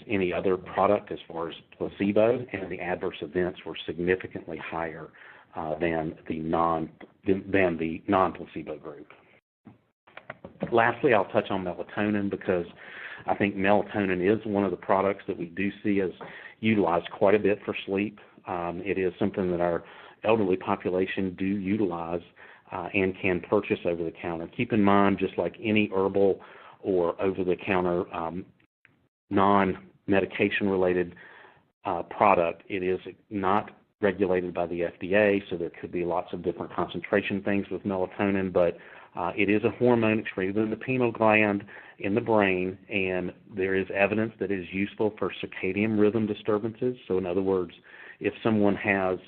any other product as far as placebo, and the adverse events were significantly higher than the non-placebo group. Lastly, I'll touch on melatonin because I think melatonin is one of the products that we do see as utilized quite a bit for sleep. It is something that our elderly population do utilize and can purchase over the counter. Keep in mind, just like any herbal or over-the-counter non-medication related product, it is not regulated by the FDA, so there could be lots of different concentration things with melatonin, but it is a hormone excreted in the pineal gland in the brain, and there is evidence that it is useful for circadian rhythm disturbances. So in other words, if someone has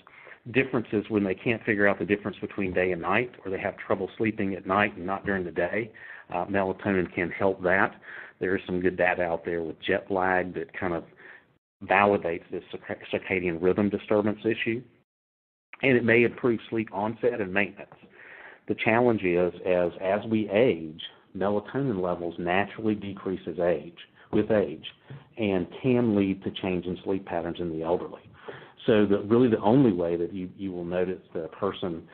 differences when they can't figure out the difference between day and night, or they have trouble sleeping at night and not during the day, melatonin can help that. There is some good data out there with jet lag that kind of validates this circadian rhythm disturbance issue, and it may improve sleep onset and maintenance. The challenge is, as we age, melatonin levels naturally decrease with age and can lead to change in sleep patterns in the elderly. So really the only way that you will notice that a person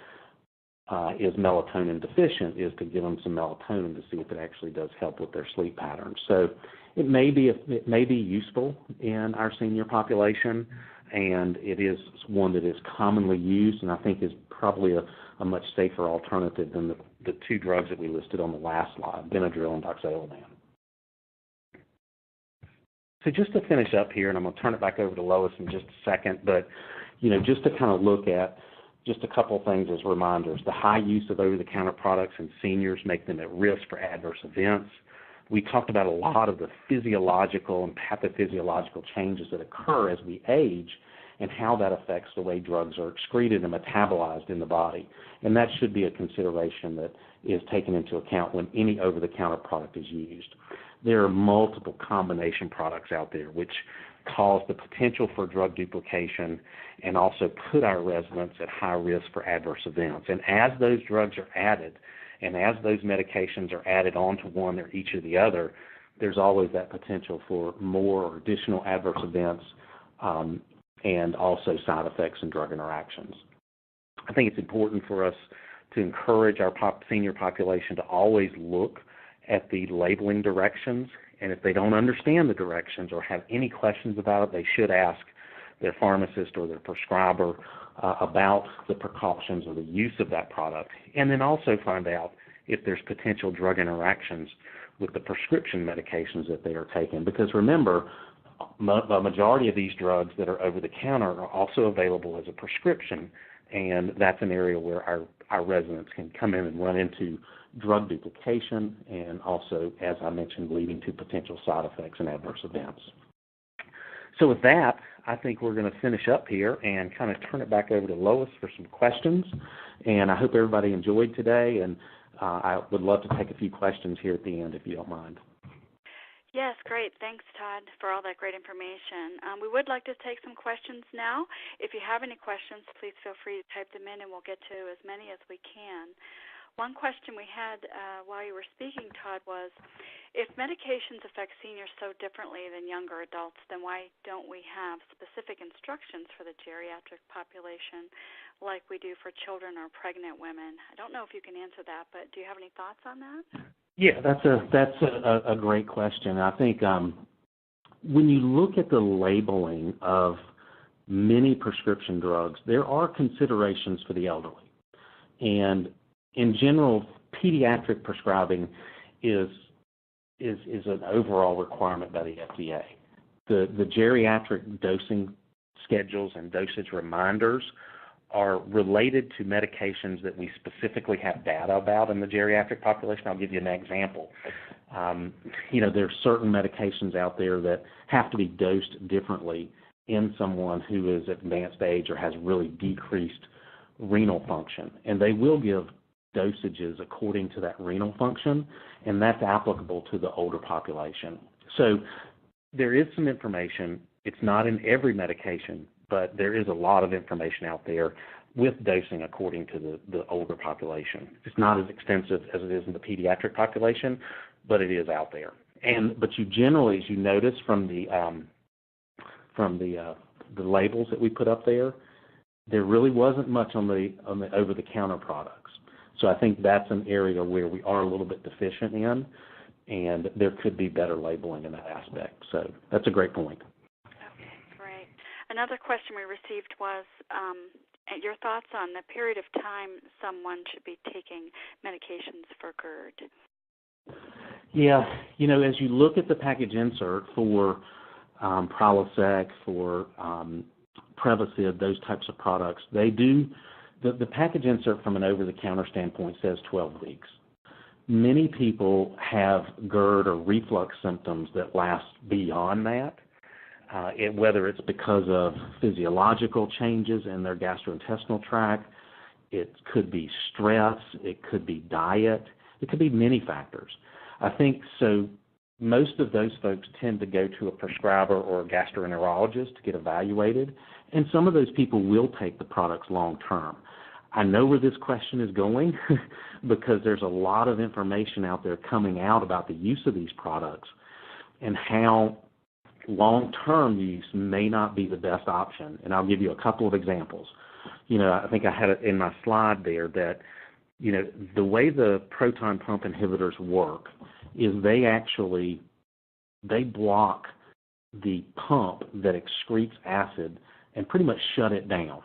is melatonin deficient is to give them some melatonin to see if it actually does help with their sleep patterns. So it may be useful in our senior population, and it is one that is commonly used, and I think is probably a much safer alternative than the two drugs that we listed on the last slide, Benadryl and doxylamine. So just to finish up here, and I'm going to turn it back over to Lois in just a second, but just to kind of look at just a couple of things as reminders. The high use of over-the-counter products in seniors make them at risk for adverse events. We talked about a lot of the physiological and pathophysiological changes that occur as we age and how that affects the way drugs are excreted and metabolized in the body. And that should be a consideration that is taken into account when any over-the-counter product is used. There are multiple combination products out there which cause the potential for drug duplication and also put our residents at high risk for adverse events. And as those drugs are added, and as those medications are added onto one or each or the other, there's always that potential for more or additional adverse events and also side effects and drug interactions. I think it's important for us to encourage our senior population to always look at the labeling directions, and if they don't understand the directions or have any questions about it, they should ask their pharmacist or their prescriber about the precautions or the use of that product, and then also find out if there's potential drug interactions with the prescription medications that they are taking. Because remember, the majority of these drugs that are over the counter are also available as a prescription, and that's an area where our residents can come in and run into drug duplication and also, as I mentioned, leading to potential side effects and adverse events. So with that, I think we're going to finish up here and kind of turn it back over to Lois for some questions. And I hope everybody enjoyed today, and I would love to take a few questions here at the end if you don't mind. Yes, great. Thanks, Todd, for all that great information. We would like to take some questions now. If you have any questions, please feel free to type them in, and we'll get to as many as we can. One question we had while you were speaking, Todd, was if medications affect seniors so differently than younger adults, then why don't we have specific instructions for the geriatric population like we do for children or pregnant women? I don't know if you can answer that, but do you have any thoughts on that? Yeah, that's a great question. I think when you look at the labeling of many prescription drugs, there are considerations for the elderly. And in general, pediatric prescribing is an overall requirement by the FDA. The geriatric dosing schedules and dosage reminders are related to medications that we specifically have data about in the geriatric population. I'll give you an example. There's certain medications out there that have to be dosed differently in someone who is at advanced age or has really decreased renal function. And they will give dosages according to that renal function, and that's applicable to the older population. So there is some information. It's not in every medication, but there is a lot of information out there with dosing according to the older population. It's not as extensive as it is in the pediatric population, but it is out there. But you generally, as you notice from the labels that we put up there really wasn't much on the over-the-counter products. So I think that's an area where we are a little bit deficient in, and there could be better labeling in that aspect. So that's a great point. Another question we received was your thoughts on the period of time someone should be taking medications for GERD. Yeah, as you look at the package insert for Prilosec, for Prevacid, those types of products, they do, the package insert from an over-the-counter standpoint says 12 weeks. Many people have GERD or reflux symptoms that last beyond that. Whether it's because of physiological changes in their gastrointestinal tract, it could be stress, it could be diet, it could be many factors. I think so most of those folks tend to go to a prescriber or a gastroenterologist to get evaluated, and some of those people will take the products long term. I know where this question is going because there's a lot of information out there coming out about the use of these products and how long-term use may not be the best option. And I'll give you a couple of examples. I think I had it in my slide there that, the way the proton pump inhibitors work is they block the pump that excretes acid and pretty much shut it down,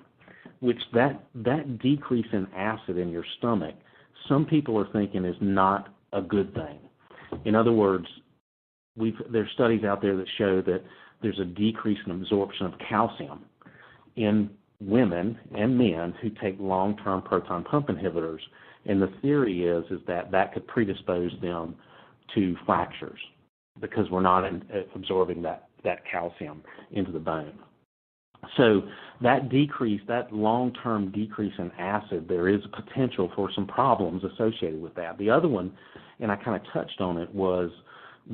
which that decrease in acid in your stomach, some people are thinking is not a good thing. In other words, there's studies out there that show that there's a decrease in absorption of calcium in women and men who take long-term proton pump inhibitors, and the theory is that could predispose them to fractures because we're not absorbing that calcium into the bone. So that long-term decrease in acid, there is a potential for some problems associated with that. The other one, and I kind of touched on it, was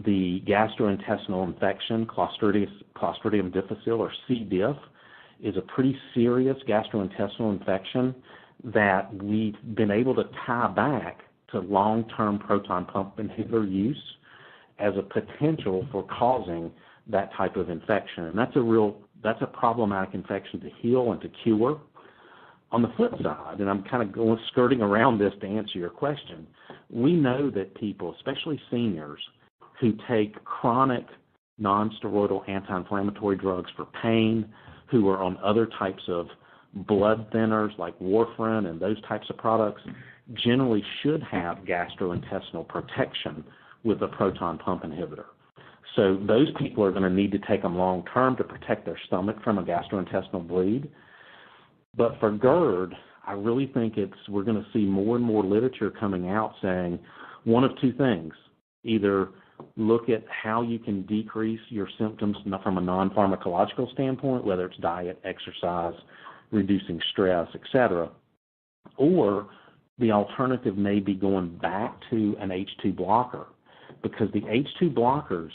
the gastrointestinal infection, Clostridium difficile, or C. diff, is a pretty serious gastrointestinal infection that we've been able to tie back to long-term proton pump inhibitor use as a potential for causing that type of infection. And that's a problematic infection to heal and to cure. On the flip side, and I'm kind of skirting around this to answer your question, we know that people, especially seniors, who take chronic non-steroidal anti-inflammatory drugs for pain, who are on other types of blood thinners like warfarin and those types of products, generally should have gastrointestinal protection with a proton pump inhibitor. So those people are going to need to take them long term to protect their stomach from a gastrointestinal bleed. But for GERD, I really think we're going to see more and more literature coming out saying one of two things: either look at how you can decrease your symptoms from a non-pharmacological standpoint, whether it's diet, exercise, reducing stress, etc., or the alternative may be going back to an H2 blocker, because the H2 blockers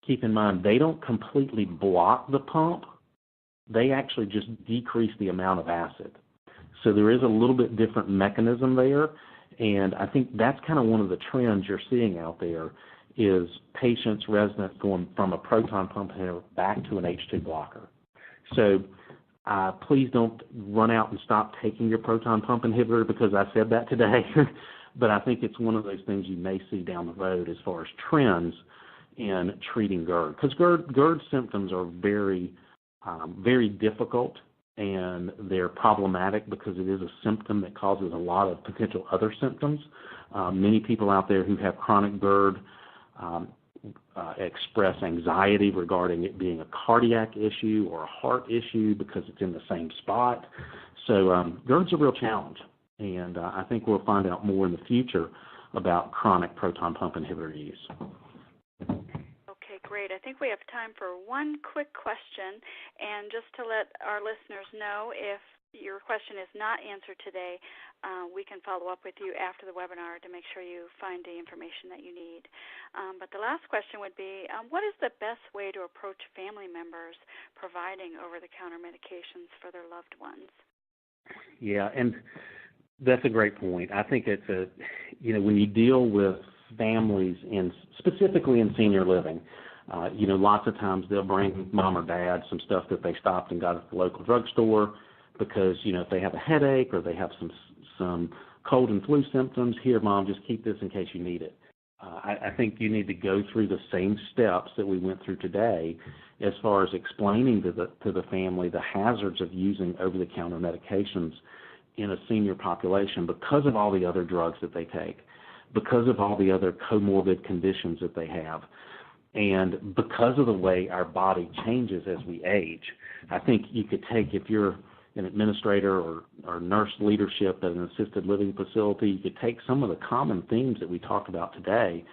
keep in mind they don't completely block the pump. They actually just decrease the amount of acid. So there is a little bit different mechanism there, and I think that's kind of one of the trends you're seeing out there is patients, residents going from a proton pump inhibitor back to an H2 blocker. So please don't run out and stop taking your proton pump inhibitor because I said that today, but I think it's one of those things you may see down the road as far as trends in treating GERD. Because GERD symptoms are very, very difficult, and they're problematic because it is a symptom that causes a lot of potential other symptoms. Many people out there who have chronic GERD express anxiety regarding it being a cardiac issue or a heart issue because it's in the same spot. So GERD's a real challenge, and I think we'll find out more in the future about chronic proton pump inhibitor use. Okay, great. I think we have time for one quick question, and just to let our listeners know, if your question is not answered today, we can follow up with you after the webinar to make sure you find the information that you need. But the last question would be, what is the best way to approach family members providing over-the-counter medications for their loved ones? Yeah, and that's a great point. I think it's when you deal with families, specifically in senior living, lots of times they'll bring mom or dad some stuff that they stopped and got at the local drugstore because, if they have a headache or they have some cold and flu symptoms, here, Mom, just keep this in case you need it. I think you need to go through the same steps that we went through today as far as explaining to the family the hazards of using over-the-counter medications in a senior population because of all the other drugs that they take, because of all the other comorbid conditions that they have, and because of the way our body changes as we age. I think you could take, if you're an administrator or nurse leadership at an assisted living facility, you could take some of the common themes that we talked about today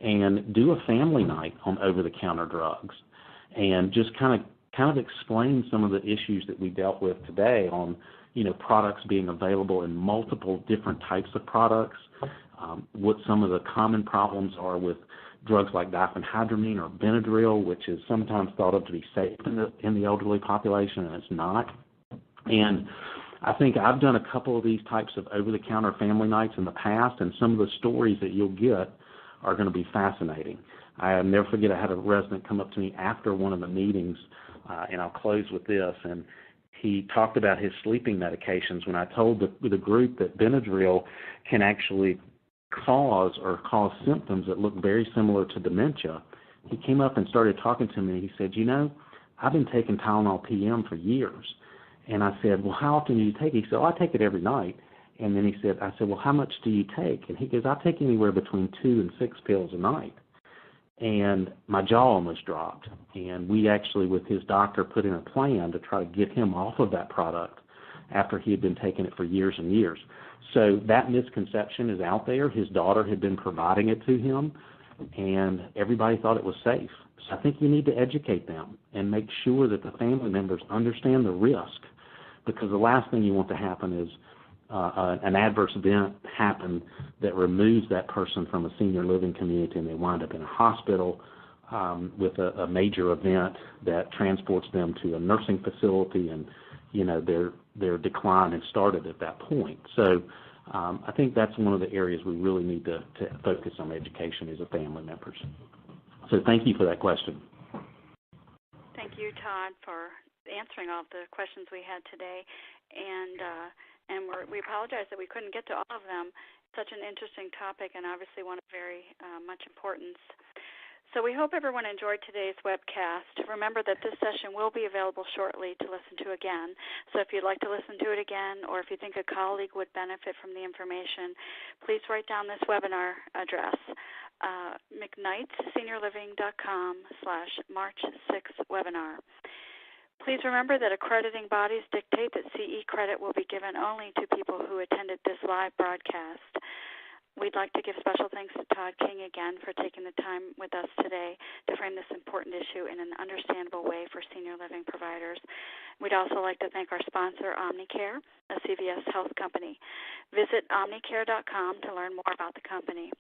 and do a family night on over-the-counter drugs and just kind of explain some of the issues that we dealt with today on, products being available in multiple different types of products, what some of the common problems are with drugs like diphenhydramine or Benadryl, which is sometimes thought of to be safe in the elderly population, and it's not. And I think I've done a couple of these types of over-the-counter family nights in the past, and some of the stories that you'll get are going to be fascinating. I'll never forget, I had a resident come up to me after one of the meetings, and I'll close with this, and he talked about his sleeping medications. When I told the group that Benadryl can actually cause symptoms that look very similar to dementia, he came up and started talking to me, and he said, I've been taking Tylenol PM for years. And I said, well, how often do you take it? He said, I take it every night. And then I said, well, how much do you take? And he goes, I take anywhere between 2 and 6 pills a night. And my jaw almost dropped. And we actually, with his doctor, put in a plan to try to get him off of that product after he had been taking it for years and years. So that misconception is out there. His daughter had been providing it to him, and everybody thought it was safe. So I think you need to educate them and make sure that the family members understand the risk, because the last thing you want to happen is an adverse event happen that removes that person from a senior living community and they wind up in a hospital with a major event that transports them to a nursing facility, and their decline has started at that point. So I think that's one of the areas we really need to focus on education as a family members. So thank you for that question. Thank you, Todd, for answering all of the questions we had today, and we apologize that we couldn't get to all of them. Such an interesting topic, and obviously one of very much importance. So we hope everyone enjoyed today's webcast. Remember that this session will be available shortly to listen to again. So if you'd like to listen to it again, or if you think a colleague would benefit from the information, please write down this webinar address, mcknightseniorliving.com/March 6th webinar. Please remember that accrediting bodies dictate that CE credit will be given only to people who attended this live broadcast. We'd like to give special thanks to Todd King again for taking the time with us today to frame this important issue in an understandable way for senior living providers. We'd also like to thank our sponsor, Omnicare, a CVS health company. Visit omnicare.com to learn more about the company.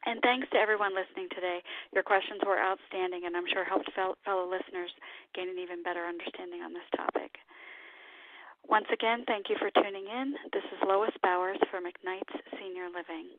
And thanks to everyone listening today. Your questions were outstanding, and I'm sure helped fellow listeners gain an even better understanding on this topic. Once again, thank you for tuning in. This is Lois Bowers from McKnight's Senior Living.